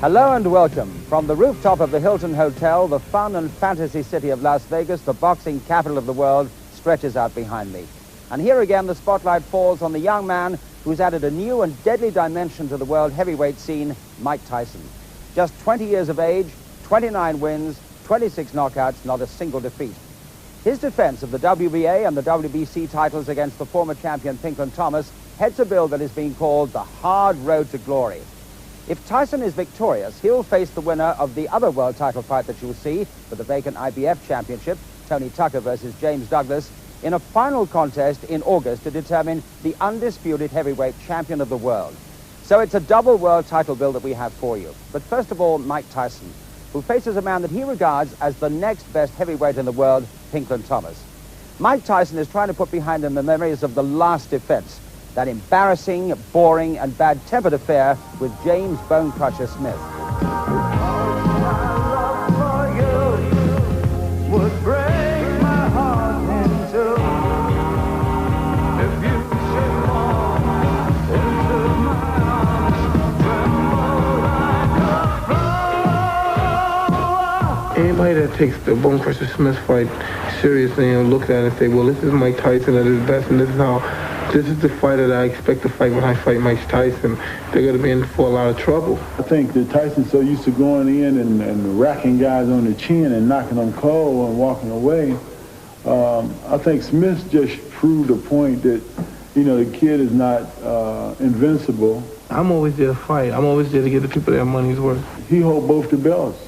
Hello and welcome. From the rooftop of the Hilton Hotel, the fun and fantasy city of Las Vegas, the boxing capital of the world, stretches out behind me. And here again, the spotlight falls on the young man who's added a new and deadly dimension to the world heavyweight scene, Mike Tyson. Just 20 years of age, 29 wins, 26 knockouts, not a single defeat. His defense of the WBA and the WBC titles against the former champion Pinklon Thomas heads a bill that is being called the hard road to glory. If Tyson is victorious, he'll face the winner of the other world title fight that you'll see for the vacant IBF championship, Tony Tucker versus James Douglas, in a final contest in August to determine the undisputed heavyweight champion of the world. So it's a double world title bill that we have for you. But first of all, Mike Tyson, who faces a man that he regards as the next best heavyweight in the world, Pinklon Thomas. Mike Tyson is trying to put behind him the memories of the last defense, that embarrassing, boring, and bad-tempered affair with James Bone Crusher Smith. Anybody that takes the Bone Crusher Smith fight seriously and looks at it and say, well, this is Mike Tyson at his best, and this is the fighter that I expect to fight when I fight Mike Tyson, they're going to be in for a lot of trouble. I think that Tyson's so used to going in and racking guys on the chin and knocking them cold and walking away. I think Smith just proved a point that, you know, the kid is not invincible. I'm always there to fight. I'm always there to give the people their money's worth. He holds both the belts.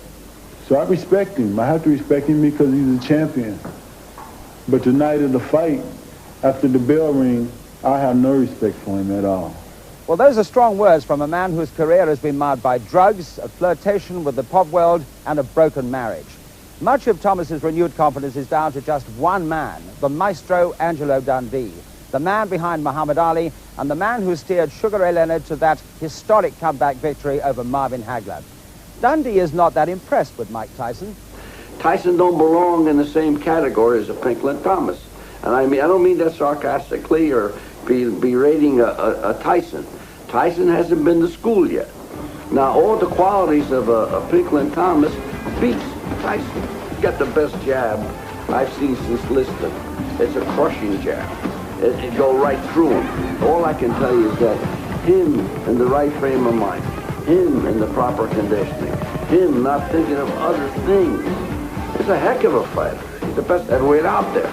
So I respect him. I have to respect him because he's a champion. But the night of the fight, after the bell ring, I have no respect for him at all. Well, those are strong words from a man whose career has been marred by drugs, a flirtation with the pop world, and a broken marriage. Much of Thomas's renewed confidence is down to just one man, the maestro Angelo Dundee, the man behind Muhammad Ali, and the man who steered Sugar Ray Leonard to that historic comeback victory over Marvin Hagler. Dundee is not that impressed with Mike Tyson. Tyson don't belong in the same category as a Pinklon Thomas. And I don't mean that sarcastically or berating a Tyson. Tyson hasn't been to school yet. Now, all the qualities of a Pinklon Thomas beats Tyson. He's got the best jab I've seen since Liston. It's a crushing jab. It go right through him. All I can tell you is that him in the right frame of mind, him in the proper conditioning, him not thinking of other things, is a heck of a fighter. He's the best heavyweight out there.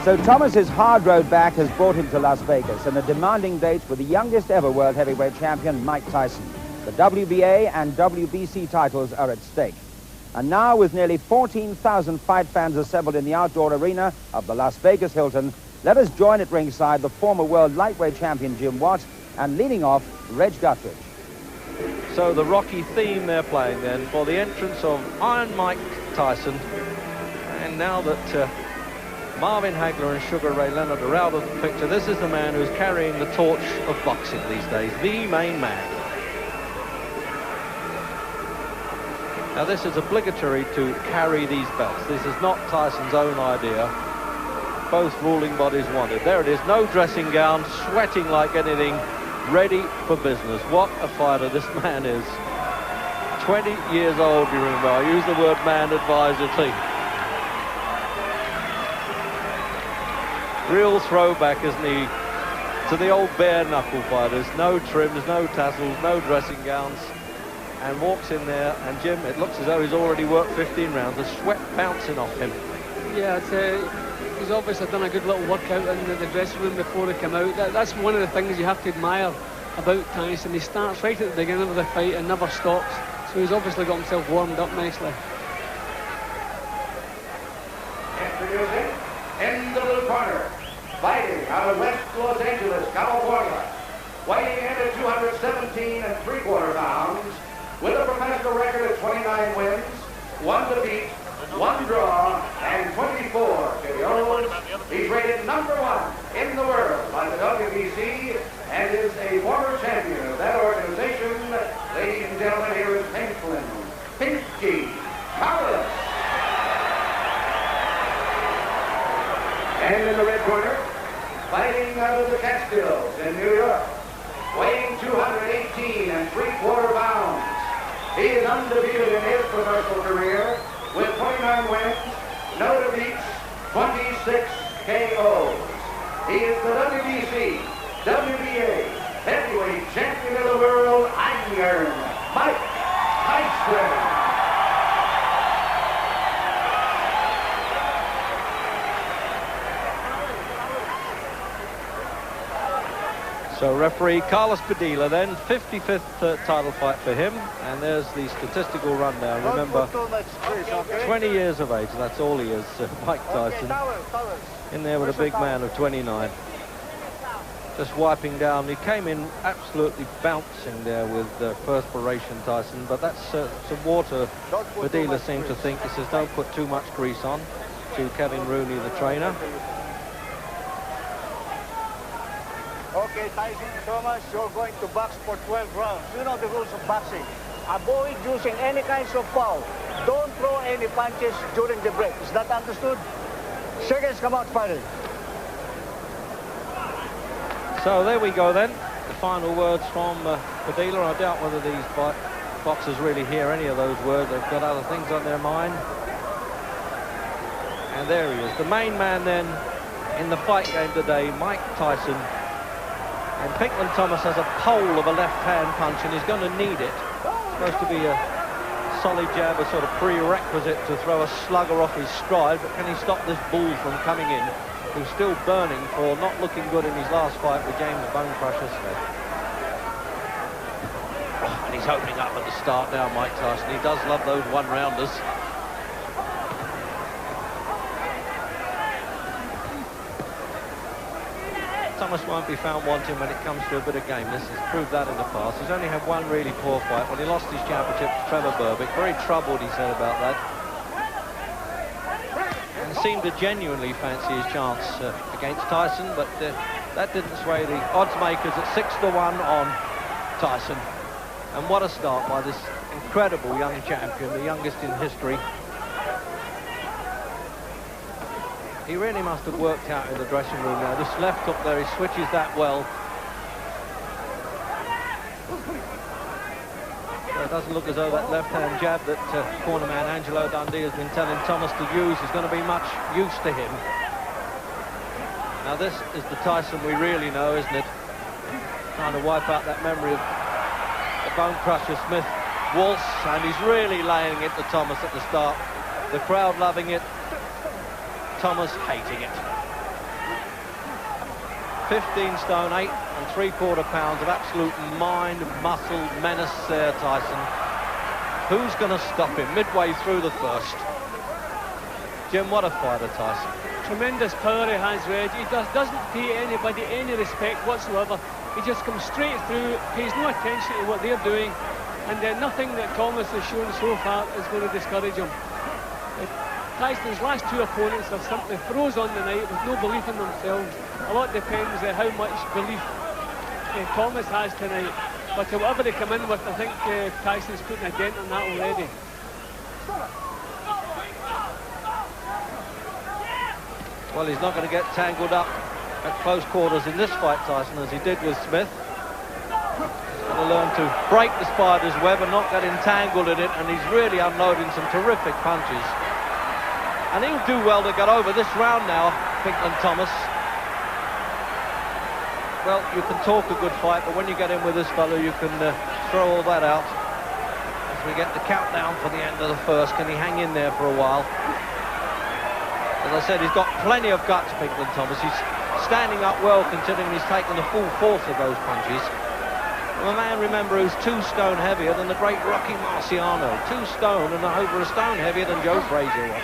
So Thomas's hard road back has brought him to Las Vegas and a demanding date with the youngest ever world heavyweight champion, Mike Tyson. The WBA and WBC titles are at stake. And now, with nearly 14,000 fight fans assembled in the outdoor arena of the Las Vegas Hilton, let us join at ringside the former world lightweight champion Jim Watt and leading off, Reg Guthridge. So the Rocky theme they're playing then for the entrance of Iron Mike Tyson. And now that Marvin Hagler and Sugar Ray Leonard are out of the picture, this is the man who's carrying the torch of boxing these days, the main man. Now this is obligatory to carry these belts. This is not Tyson's own idea. Both ruling bodies wanted. There it is, no dressing gown, sweating like anything, ready for business. What a fighter this man is. 20 years old, you remember. I use the word man advisedly. Real throwback, isn't he, to the old bare-knuckle fighters. No trims, no tassels, no dressing gowns. And walks in there, and Jim, it looks as though he's already worked 15 rounds. The sweat bouncing off him. Yeah, he's obviously done a good little workout in the dressing room before he came out. That's one of the things you have to admire about Tyson. He starts right at the beginning of the fight and never stops. So he's obviously got himself warmed up nicely. Introducing, in the blue corner, fighting out of West Los Angeles, California, weighing in at 217 3/4 pounds, with a professional record of 29 wins, 1 defeat, 1 draw, and 24 KOs. He's rated #1 in the world by the WBC and is a former champion of that organization. Ladies and gentlemen, here is Pinklon Pinky Thomas. And in the red corner, fighting out of the Catskills in New York, weighing 218 3/4 undefeated in his professional career with 29 wins, no defeats, 26 KOs. He is the WBC, WBA, heavyweight champion of the world, Iron Mike Tyson. So referee Carlos Padilla then, 55th title fight for him, and there's the statistical rundown. Remember, 20 years of age, that's all he is, Mike Tyson. In there with a big man of 29. Just wiping down, he came in absolutely bouncing there with perspiration, Tyson, but that's some water Padilla seemed to think. He says don't put too much grease on, to Kevin Rooney, the trainer. Okay, Tyson Thomas, you're going to box for 12 rounds. You know the rules of boxing. Avoid using any kinds of foul. Don't throw any punches during the break. Is that understood? Seconds come out fighting. So there we go then. The final words from Padilla. I doubt whether these boxers really hear any of those words. They've got other things on their mind. And there he is. The main man then in the fight game today, Mike Tyson. And Pinklon Thomas has a pole of a left-hand punch, and he's going to need it. It's supposed to be a solid jab, a sort of prerequisite to throw a slugger off his stride, but can he stop this bull from coming in, who's still burning for not looking good in his last fight with James Bone Crusher Smith. Oh, and he's opening up at the start now, Mike Tyson. He does love those one-rounders. Thomas won't be found wanting when it comes to a bit of gameness. He's proved that in the past. He's only had one really poor fight when he lost his championship to Trevor Berbick. Very troubled, he said, about that. And seemed to genuinely fancy his chance against Tyson, but that didn't sway the odds makers at 6-1 on Tyson. And what a start by this incredible young champion, the youngest in history. He really must have worked out in the dressing room now. This left hook there, he switches that well. So it doesn't look as though that left-hand jab that cornerman Angelo Dundee has been telling Thomas to use is going to be much use to him. Now this is the Tyson we really know, isn't it? Trying to wipe out that memory of the Bone Crusher Smith waltz, and he's really laying it to Thomas at the start. The crowd loving it. Thomas hating it. 15 stone, 8 3/4 pounds of absolute mind, muscle, menace there, Tyson. Who's going to stop him midway through the first? Jim, what a fighter, Tyson. Tremendous power he has, Reg. He doesn't pay anybody any respect whatsoever. He just comes straight through, pays no attention to what they're doing, and nothing that Thomas has shown so far is going to discourage him. Tyson's last two opponents are simply throws on the night with no belief in themselves. A lot depends on how much belief Thomas has tonight. But whatever they come in with, I think Tyson's putting a dent on that already. Well, he's not going to get tangled up at close quarters in this fight, Tyson, as he did with Smith. He's going to learn to break the spider's web and not get entangled in it, and he's really unloading some terrific punches. And he'll do well to get over this round now, Pinklon Thomas. Well, you can talk a good fight, but when you get in with this fellow, you can throw all that out. As we get the countdown for the end of the first, can he hang in there for a while? As I said, he's got plenty of guts, Pinklon Thomas. He's standing up well, considering he's taken the full force of those punches. Well, a man, remember, who's 2 stone heavier than the great Rocky Marciano. 2 stone and over a stone heavier than Joe Frazier was.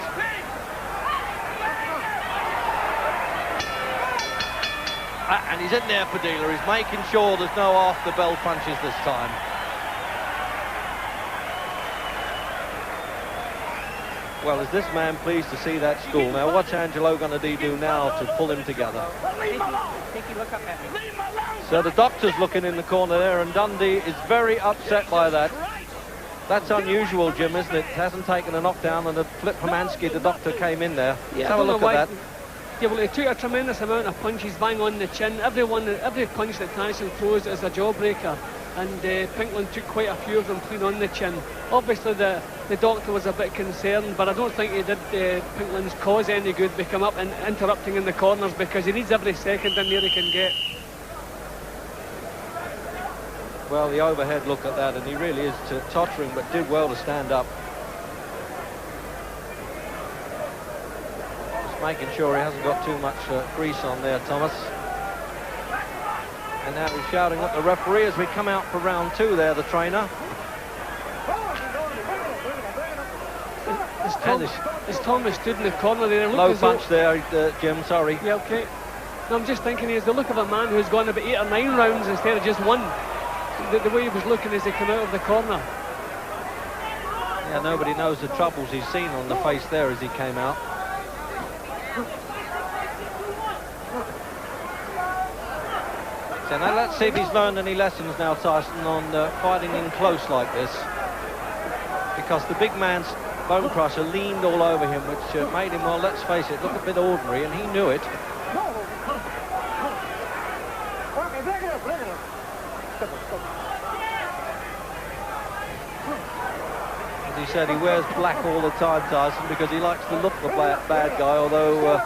And he's in there, Padilla. He's making sure there's no after-bell punches this time. Well, is this man pleased to see that stool? Now, what's Angelo going to do now to pull him together? So the doctor's looking in the corner there, and Dundee is very upset by that. That's unusual, Jim, isn't it? Hasn't taken a knockdown, and a Flip Hermansky, the doctor, came in there. Yeah, have a look at that. Yeah, well, he took a tremendous amount of punches bang on the chin. Every punch that Tyson throws is a jawbreaker. and Pinklon took quite a few of them clean on the chin. Obviously the doctor was a bit concerned, but I don't think he did Pinklon's cause any good by come up and interrupting in the corners, because he needs every second in there he can get. Well, the overhead look at that, and he really is tottering, but did well to stand up. Just making sure he hasn't got too much grease on there, Thomas. And now he's shouting at the referee as we come out for round 2 there, the trainer. As Thomas stood in the corner there. Low punch there, Jim, sorry. Yeah, okay. No, I'm just thinking he's the look of a man who's gone about 8 or 9 rounds instead of just 1. The way he was looking as he came out of the corner. Yeah, nobody knows the troubles he's seen on the face there as he came out. So now let's see if he's learned any lessons now, Tyson, on fighting in close like this. Because the big man's bone crusher leaned all over him, which made him, well, let's face it, look a bit ordinary, and he knew it. As he said, he wears black all the time, Tyson, because he likes to look the bad guy, although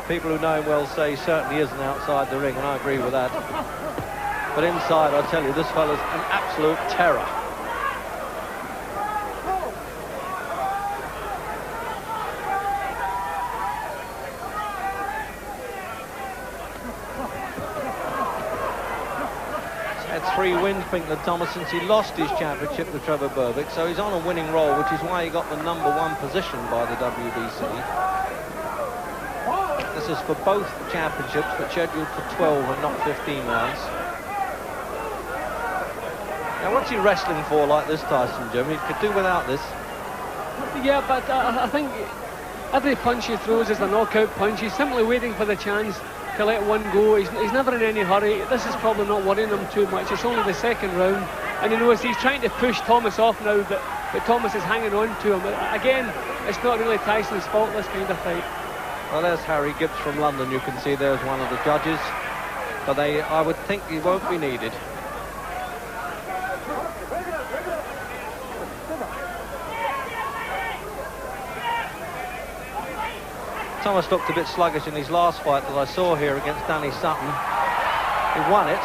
people who know him well say he certainly isn't outside the ring, and I agree with that. But inside, I tell you, this fella's an absolute terror. He's had 3 wins, Pinklon Thomas, since he lost his championship to Trevor Berbick, so he's on a winning roll, which is why he got the #1 position by the WBC. This is for both championships, but scheduled for 12 and not 15 rounds. Now, what's he wrestling for like this, Tyson, Jim? He could do without this. Yeah, but I think every punch he throws is a knockout punch. He's simply waiting for the chance to let one go. He's never in any hurry. This is probably not worrying him too much. It's only the 2nd round, and he knows he's trying to push Thomas off now, but Thomas is hanging on to him. Again, it's not really Tyson's fault, this kind of fight. Well, there's Harry Gibbs from London. You can see there's one of the judges, but I would think he won't be needed. Thomas looked a bit sluggish in his last fight that I saw here against Danny Sutton. He won it.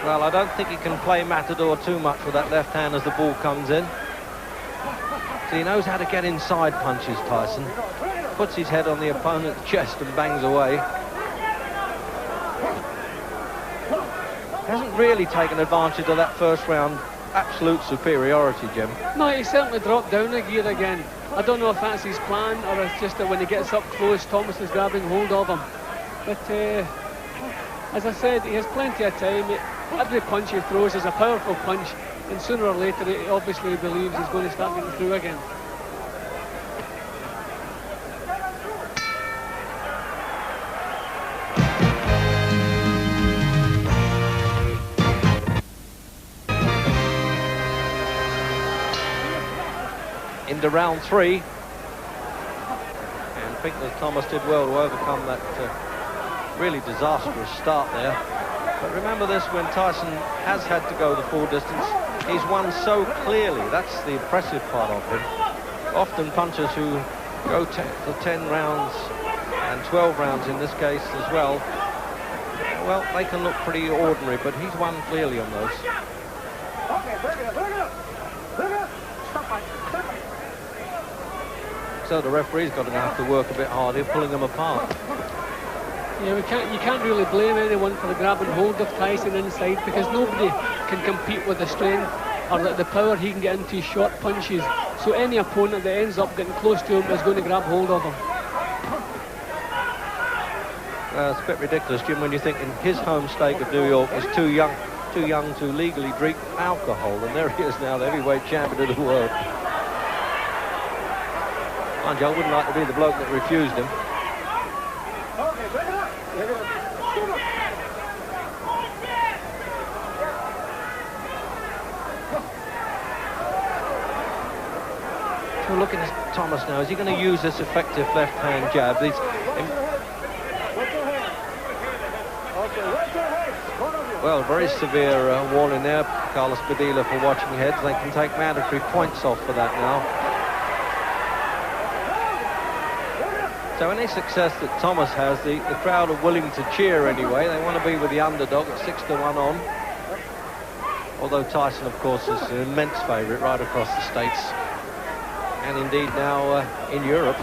Well, I don't think he can play Matador too much with that left hand as the ball comes in. So he knows how to get inside punches, Tyson. Puts his head on the opponent's chest and bangs away. Hasn't really taken advantage of that first round absolute superiority, Jim. No, he certainly dropped down a gear again. I don't know if that's his plan or it's just that when he gets up close, Thomas is grabbing hold of him. But as I said, he has plenty of time. Every punch he throws is a powerful punch, and sooner or later he obviously believes he's going to start getting through again. Into round 3, and Pinklon Thomas did well to overcome that really disastrous start there. But remember this, when Tyson has had to go the full distance, he's won so clearly. That's the impressive part of him. Often punchers who go for 10 rounds and 12 rounds in this case as well, well, they can look pretty ordinary, but he's won clearly on those. So the referee's going to have to work a bit harder, pulling them apart. Yeah, you can't really blame anyone for grabbing hold of Tyson inside, because nobody can compete with the strength or the power he can get into his short punches. So any opponent that ends up getting close to him is going to grab hold of him. It's a bit ridiculous, Jim, when you think in his home state of New York is too young to legally drink alcohol, and there he is now, the heavyweight champion of the world. Mind you, I wouldn't like to be the bloke that refused him. So looking at Thomas now, is he going to use this effective left-hand jab? Well, very severe warning there, Carlos Padilla, for watching heads. They can take mandatory points off for that now. So any success that Thomas has, the crowd are willing to cheer anyway. They want to be with the underdog at 6-1 on. Although Tyson, of course, is an immense favourite right across the States. And indeed now in Europe.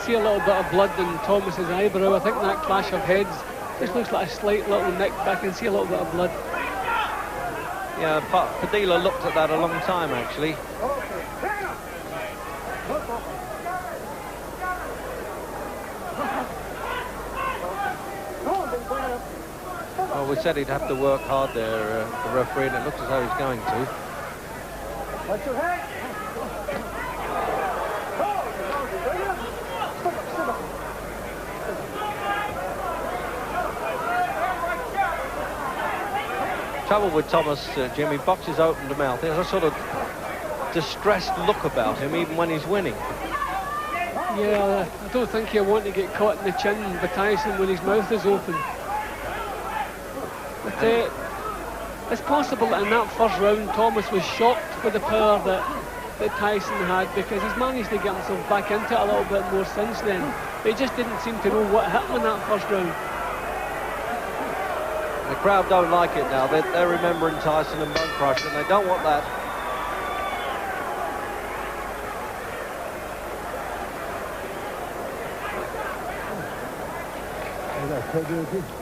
See a little bit of blood in Thomas's eyebrow. I think that clash of heads just looks like a slight little nick, but I can see a little bit of blood. Yeah, Padilla looked at that a long time, actually. Well, we said he'd have to work hard there, the referee, and it looks as though he's going to. Watch your head. Trouble with Thomas, Jimmy, boxes open to mouth. There's a sort of distressed look about him, even when he's winning. Yeah, I don't think he'll want to get caught in the chin by Tyson when his mouth is open. But it's possible that in that first round, Thomas was shocked with the power that Tyson had, because he's managed to get himself back into it a little bit more since then. But he just didn't seem to know what hit him in that first round. The crowd don't like it now. They're remembering Tyson and Bone Crusher, and they don't want that.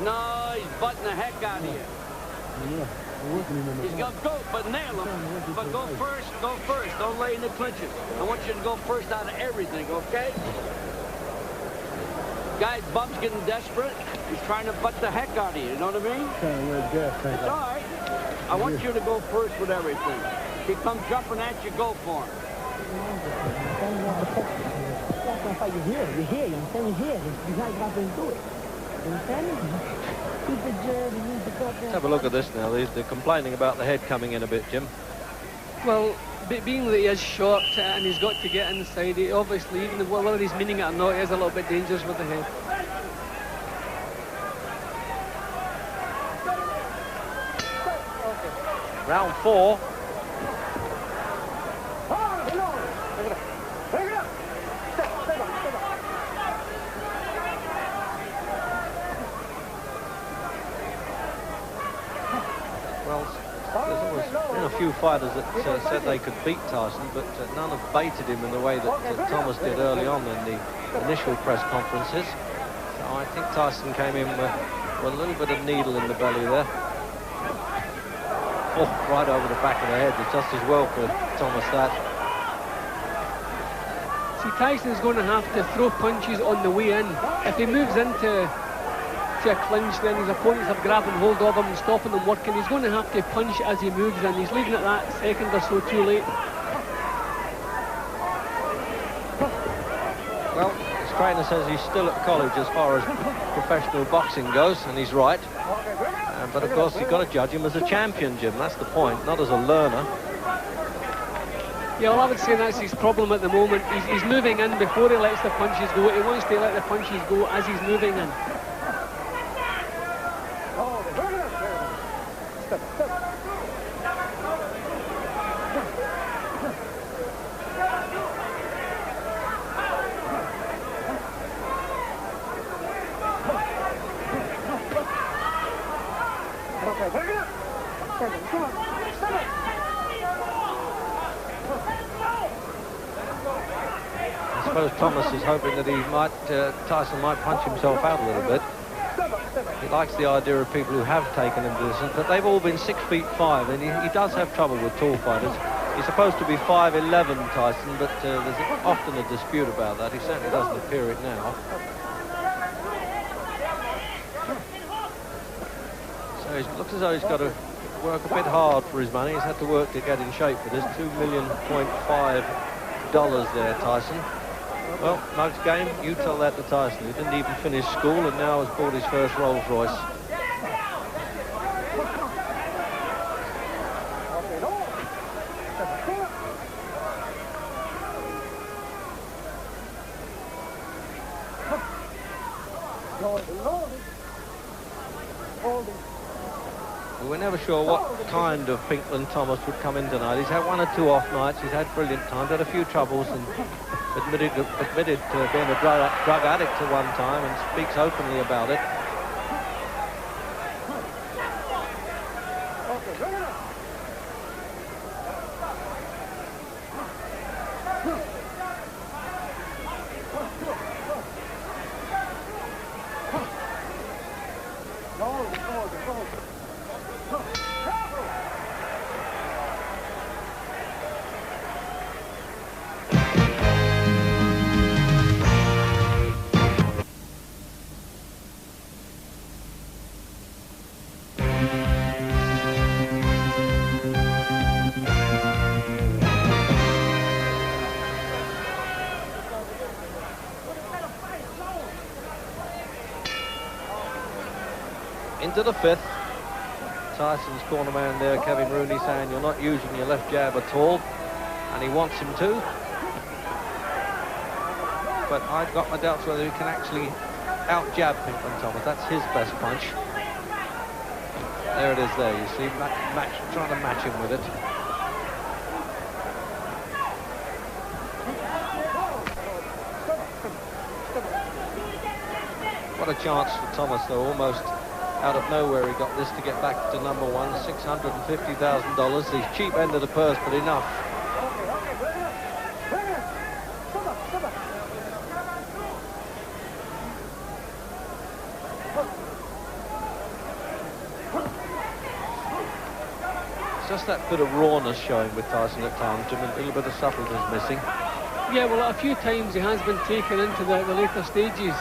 No, he's butting the heck out of you. He's going to go, but nail him. But go first, go first. Don't lay in the clinches. I want you to go first out of everything, okay? Guy's bum's getting desperate. He's trying to butt the heck out of you, you know what I mean? It's all right. I want you to go first with everything. If he comes jumping at you, go for him. You're here, you understand? You're here. You guys got to do it. You understand? Let's have a look at this now. They're complaining about the head coming in a bit, Jim. Well, being that he is short and he's got to get inside, he obviously, even whether he's meaning it or not, he is a little bit dangerous with the head. Round 4. A few fighters that said they could beat Tyson, but none have baited him in the way that Thomas did early on in the initial press conferences. So I think Tyson came in with a little bit of needle in the belly there. Oh, right over the back of the head. It's just as well for Thomas that. See, Tyson's going to have to throw punches on the way in. If he moves into a clinch, then his opponents are grabbing hold of him and stopping him working. He's going to have to punch as he moves in. He's leaving it that second or so too late. Well, his trainer says he's still at college as far as professional boxing goes, and he's right. But of course, you've got to judge him as a champion, Jim. That's the point, not as a learner. Yeah, well, I would say that's his problem at the moment. He's moving in before he lets the punches go. He wants to let the punches go as he's moving in. I suppose Thomas is hoping that Tyson might punch himself out a little bit. He likes the idea of people who have taken him distance, but they've all been 6'5", and he does have trouble with tall fighters. He's supposed to be 5'11", Tyson, but there's often a dispute about that. He certainly doesn't appear it now. So it looks as though he's got to work a bit hard for his money. He's had to work to get in shape for this. $2.5 million there, Tyson. Well, Mug's game, you tell that to Tyson. He didn't even finish school and now has bought his first Rolls Royce. We were never sure what kind of Pinklon Thomas would come in tonight. He's had one or two off nights. He's had brilliant times, had a few troubles, and admitted to being a drug addict at one time, and speaks openly about it. Into the fifth. Tyson's corner man there, Kevin Rooney, saying you're not using your left jab at all, and he wants him to. But I've got my doubts whether he can actually out-jab Pinklon Thomas. That's his best punch. There it is there, you see, trying to match him with it. What a chance for Thomas, though, almost out of nowhere he got this to get back to number one, $650,000. The cheap end of the purse, but enough. It's just that bit of rawness showing with Tyson at times, Jim, a little bit of subtlety missing. Yeah, well, a few times he has been taken into the later stages.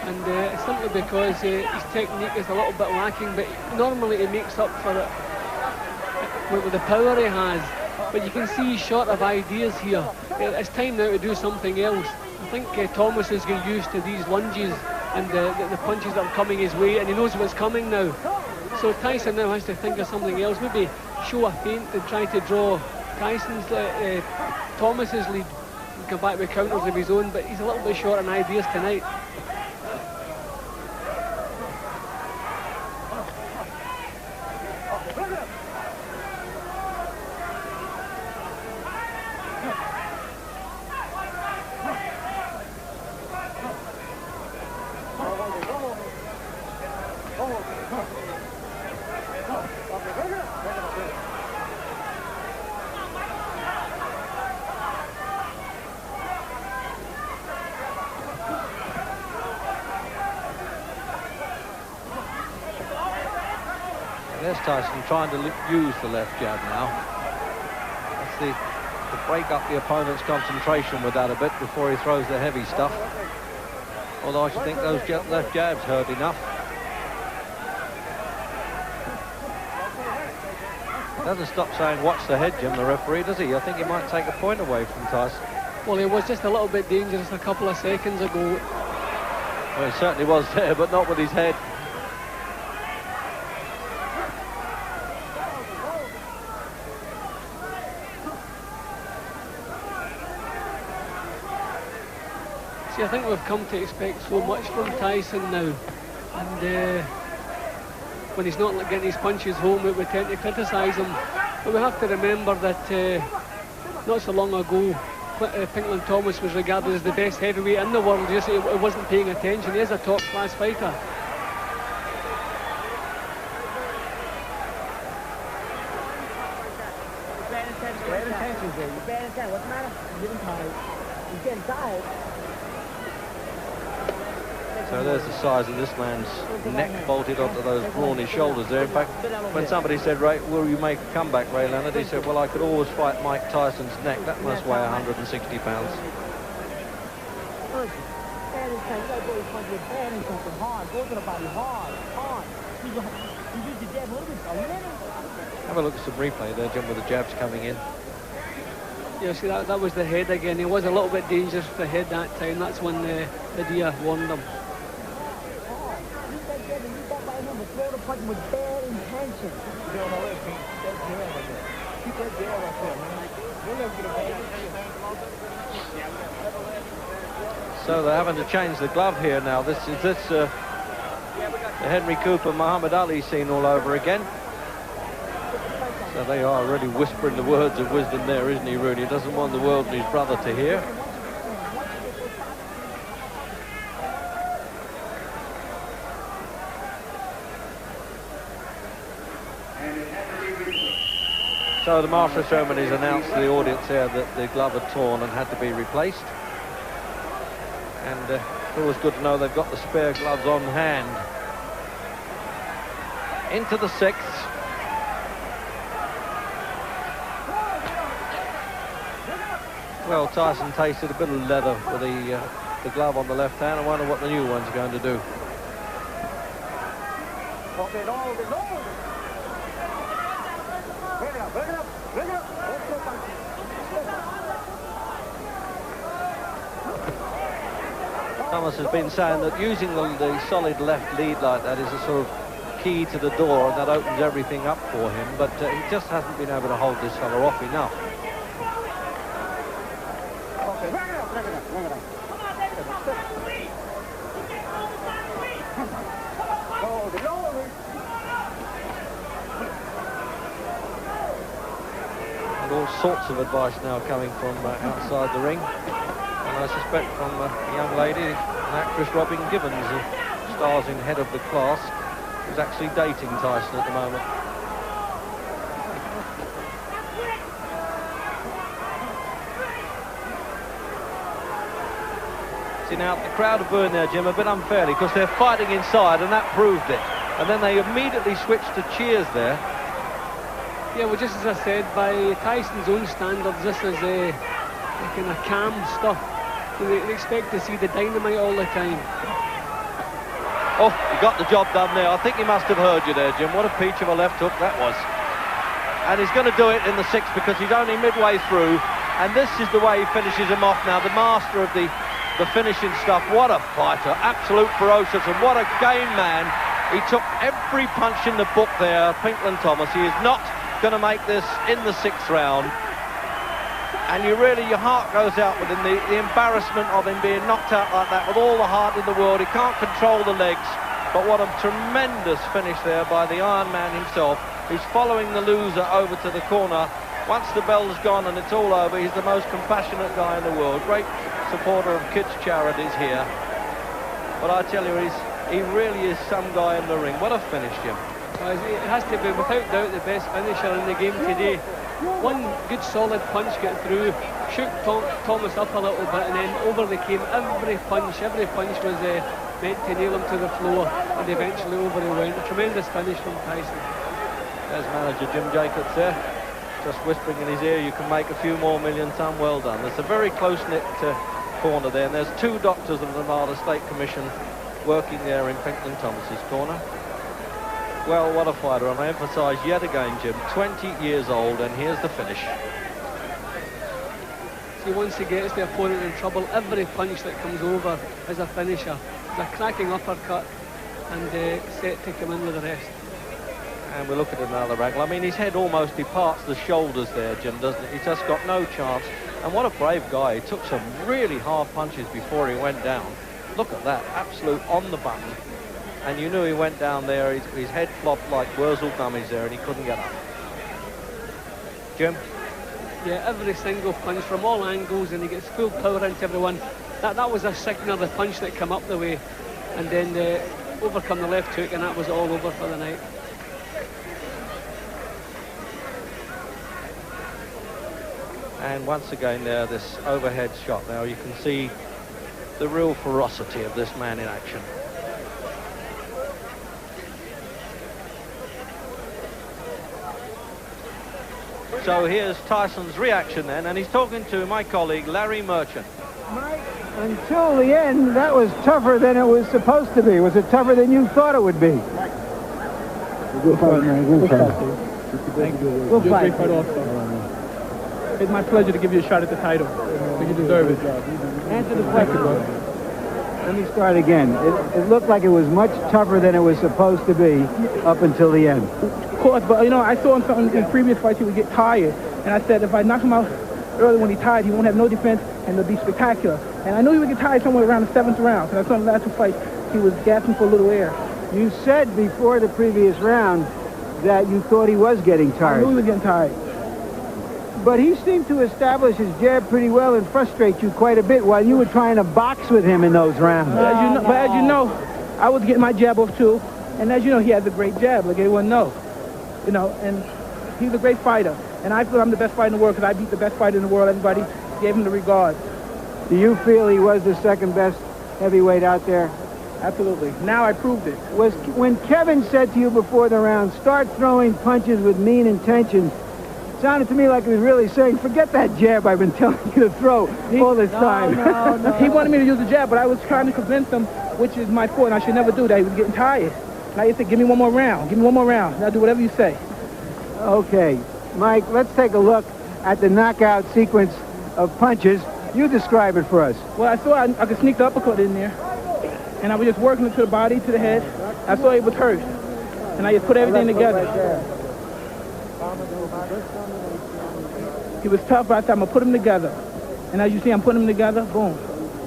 And it's simply because his technique is a little bit lacking, but normally he makes up for it with the power he has. But you can see he's short of ideas here. It's time now to do something else. I think Thomas is getting used to these lunges and the punches that are coming his way, and he knows what's coming now. So Tyson now has to think of something else, maybe show a feint and try to draw Thomas's lead and come back with counters of his own, but he's a little bit short on ideas tonight. There's Tyson trying to use the left jab now. That's to break up the opponent's concentration with that a bit before he throws the heavy stuff. Although I should think those left jabs hurt enough. Doesn't stop saying watch the head, Jim, the referee, does he? I think he might take a point away from Tyson. Well, he was just a little bit dangerous a couple of seconds ago. Well, he certainly was there, but not with his head. See, I think we've come to expect so much from Tyson now, and when he's not getting his punches home, we tend to criticise him. But we have to remember that not so long ago, Pinklon Thomas was regarded as the best heavyweight in the world. Just he wasn't paying attention. He is a top-class fighter. Bad intentions there. You're bad intentions. What's the matter? You're getting tired. You're getting tired. So there's the size of this man's neck bolted onto those brawny shoulders there. In fact, when somebody said, Ray, will you make a comeback, Ray Leonard? He said, well, I could always fight Mike Tyson's neck. That must weigh 160 pounds. Bad intentions. You gotta go with punches. Bad intentions. Hard. Go to the body. Hard. Hard. You use your jab a little bit. A little. Have a look at some replay there, Jim, with the jabs coming in. Yeah, see, that was the head again. He was a little bit dangerous with the head that time. That's when the Dia warned him. Throw the punch with bad intention. So they're having to change the glove here now. This is the Henry Cooper, Muhammad Ali scene all over again. So they are really whispering the words of wisdom there, isn't he, Rooney? He doesn't want the world and his brother to hear. So the master of ceremonies announced to the audience there that the glove had torn and had to be replaced. And it's always good to know they've got the spare gloves on hand. Into the sixth. Well, Tyson tasted a bit of leather with the glove on the left hand. I wonder what the new one's going to do. Thomas has been saying that using the solid left lead like that is a sort of key to the door, and that opens everything up for him, but he just hasn't been able to hold this fella off enough. And all sorts of advice now coming from outside the ring. And I suspect from a young lady, an actress, Robin Gibbons, who stars in Head of the Class, who's actually dating Tyson at the moment. See, now the crowd are booing there, Jim, a bit unfairly, because they're fighting inside, and that proved it. And then they immediately switched to cheers there. Yeah, well, just as I said, by Tyson's own standards, this is kind of calm stuff. They expect to see the dynamite all the time. Oh, he got the job done there. I think he must have heard you there, Jim. What a peach of a left hook that was. And he's going to do it in the sixth because he's only midway through. And this is the way he finishes him off now. The master of the finishing stuff. What a fighter. Absolute ferocious. And what a game man. He took every punch in the book there, Pinklon Thomas. He is not going to make this in the sixth round. And your heart goes out with him, the embarrassment of him being knocked out like that with all the heart in the world. He can't control the legs, but what a tremendous finish there by the Iron Man himself. He's following the loser over to the corner. Once the bell's gone and it's all over, he's the most compassionate guy in the world. Great supporter of kids' charities here. But I tell you, he really is some guy in the ring. What a finish, Jim. It has to be, without doubt, the best finisher in the game today. One good solid punch got through, shook Thomas up a little bit, and then over they came. Every punch was meant to nail him to the floor, and eventually over he went. A tremendous finish from Tyson. There's manager Jim Jacobs there, just whispering in his ear, you can make a few more million ton. Well done. There's a very close-knit corner there, and there's two doctors of the Nevada State Commission working there in Pinklon Thomas's corner. Well, what a fighter, and I emphasise yet again, Jim, 20 years old, and here's the finish. See, once he gets the opponent in trouble, every punch that comes over is a finisher. It's a cracking uppercut, and set to come in with the rest. And we look at another angle. I mean, his head almost departs the shoulders there, Jim, doesn't it? He's just got no chance. And what a brave guy. He took some really hard punches before he went down. Look at that, absolute on the button. And you knew he went down there, his head flopped like Wurzel gummies there, and he couldn't get up. Jim? Yeah, every single punch from all angles, and he gets full power into everyone. That was a signal, the punch that came up the way, and then overcome the left hook, and that was all over for the night. And once again there, this overhead shot now, you can see the real ferocity of this man in action. So here's Tyson's reaction then, and he's talking to my colleague Larry Merchant. Mike, until the end, that was tougher than it was supposed to be. Was it tougher than you thought it would be? Good fight, man. Good fight. Thank you. Good fight. Great fight also. It's my pleasure to give you a shot at the title. You deserve it. Answer the question. Let me start again. It looked like it was much tougher than it was supposed to be up until the end. Of course, but you know, I saw him something in previous fights, he would get tired. And I said, if I knock him out early when he's tired, he won't have no defense and it'll be spectacular. And I knew he would get tired somewhere around the 7th round. So that's on the last 2 fights. He was gasping for a little air. You said before the previous round that you thought he was getting tired. I knew he was getting tired. But he seemed to establish his jab pretty well and frustrate you quite a bit while you were trying to box with him in those rounds. But as you know, I was getting my jab off too. And as you know, he has a great jab, like everyone knows. You know, and he's a great fighter. And I feel I'm the best fighter in the world because I beat the best fighter in the world. Everybody gave him the regard. Do you feel he was the second best heavyweight out there? Absolutely. Now I proved it. Was when Kevin said to you before the round, start throwing punches with mean intention, it sounded to me like he was really saying, forget that jab I've been telling you to throw all this time. No. He wanted me to use the jab, but I was trying to convince him, which is my fault, and I should never do that. He was getting tired. And I said, give me one more round. Give me one more round. And I'll do whatever you say. Okay. Mike, let's take a look at the knockout sequence of punches. You describe it for us. Well, I saw I could sneak the uppercut in there. And I was just working it to the body, to the head. I saw it was hurt. And I just put everything together. He was tough, but I said, I'm going to put him together. And as you see, I'm putting him together. Boom.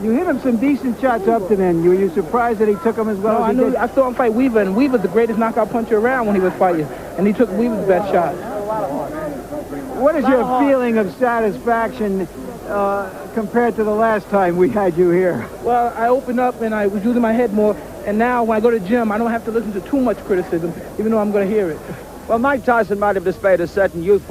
You hit him some decent shots up to then. Were you surprised that he took them as well as he did? I saw him fight Weaver, and Weaver's the greatest knockout puncher around when he was fighting. And he took Weaver's best shot. What is your feeling of satisfaction compared to the last time we had you here? Well, I opened up and I was using my head more, and now when I go to the gym, I don't have to listen to too much criticism, even though I'm going to hear it. Well, Mike Tyson might have displayed a certain youthful